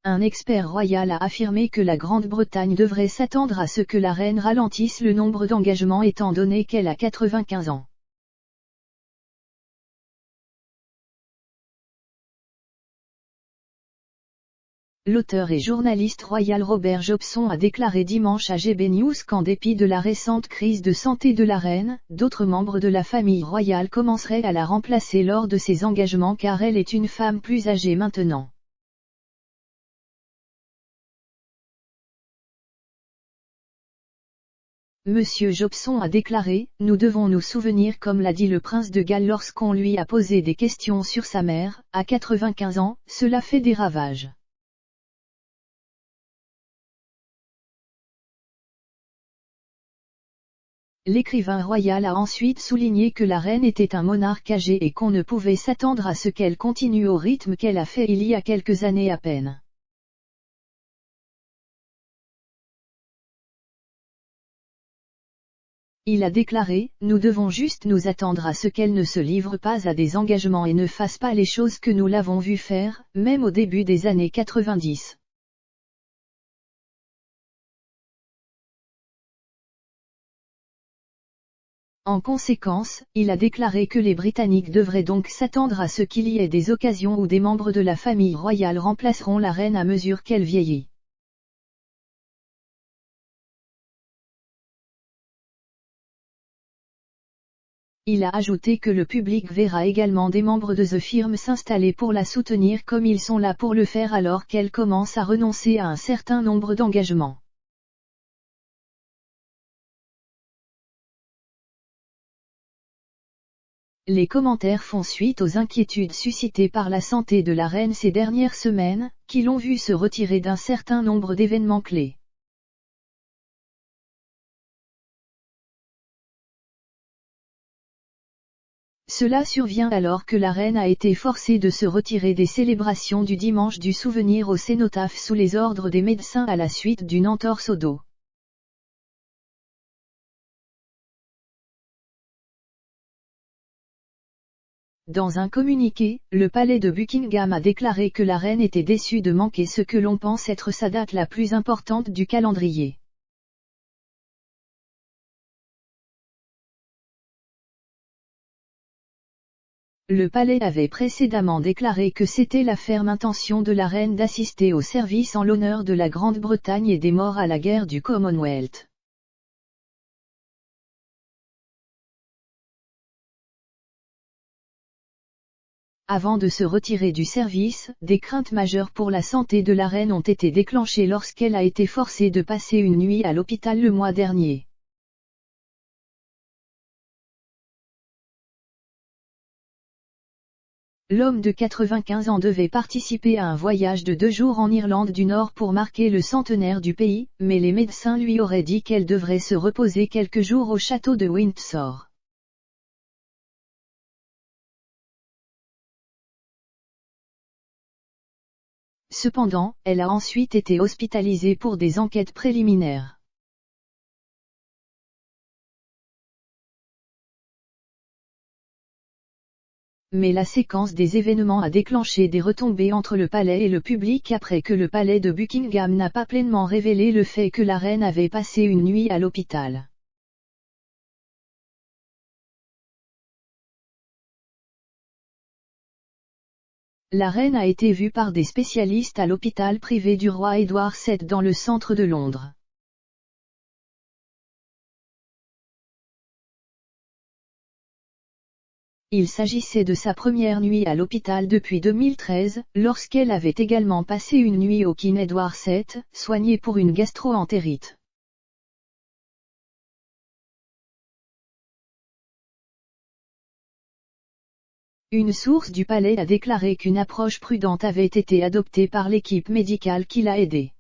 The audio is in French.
Un expert royal a affirmé que la Grande-Bretagne devrait s'attendre à ce que la reine ralentisse le nombre d'engagements étant donné qu'elle a 95 ans. L'auteur et journaliste royal Robert Jobson a déclaré dimanche à GB News qu'en dépit de la récente crise de santé de la reine, d'autres membres de la famille royale commenceraient à la remplacer lors de ses engagements car elle est une femme plus âgée maintenant. Monsieur Jobson a déclaré, « Nous devons nous souvenir comme l'a dit le prince de Galles lorsqu'on lui a posé des questions sur sa mère, à 95 ans, cela fait des ravages. » L'écrivain royal a ensuite souligné que la reine était un monarque âgé et qu'on ne pouvait s'attendre à ce qu'elle continue au rythme qu'elle a fait il y a quelques années à peine. Il a déclaré, « Nous devons juste nous attendre à ce qu'elle ne se livre pas à des engagements et ne fasse pas les choses que nous l'avons vu faire, même au début des années 90. » En conséquence, il a déclaré que les Britanniques devraient donc s'attendre à ce qu'il y ait des occasions où des membres de la famille royale remplaceront la reine à mesure qu'elle vieillit. Il a ajouté que le public verra également des membres de The Firm s'installer pour la soutenir comme ils sont là pour le faire alors qu'elle commence à renoncer à un certain nombre d'engagements. Les commentaires font suite aux inquiétudes suscitées par la santé de la reine ces dernières semaines, qui l'ont vu se retirer d'un certain nombre d'événements clés. Cela survient alors que la reine a été forcée de se retirer des célébrations du dimanche du souvenir au cénotaphe sous les ordres des médecins à la suite d'une entorse au dos. Dans un communiqué, le palais de Buckingham a déclaré que la reine était déçue de manquer ce que l'on pense être sa date la plus importante du calendrier. Le palais avait précédemment déclaré que c'était la ferme intention de la reine d'assister au service en l'honneur de la Grande-Bretagne et des morts à la guerre du Commonwealth. Avant de se retirer du service, des craintes majeures pour la santé de la reine ont été déclenchées lorsqu'elle a été forcée de passer une nuit à l'hôpital le mois dernier. L'homme de 95 ans devait participer à un voyage de 2 jours en Irlande du Nord pour marquer le centenaire du pays, mais les médecins lui auraient dit qu'elle devrait se reposer quelques jours au château de Windsor. Cependant, elle a ensuite été hospitalisée pour des enquêtes préliminaires. Mais la séquence des événements a déclenché des retombées entre le palais et le public après que le palais de Buckingham n'a pas pleinement révélé le fait que la reine avait passé une nuit à l'hôpital. La reine a été vue par des spécialistes à l'hôpital privé du roi Édouard VII dans le centre de Londres. Il s'agissait de sa première nuit à l'hôpital depuis 2013, lorsqu'elle avait également passé une nuit au King Édouard VII, soignée pour une gastro-entérite. Une source du palais a déclaré qu'une approche prudente avait été adoptée par l'équipe médicale qui l'a aidée.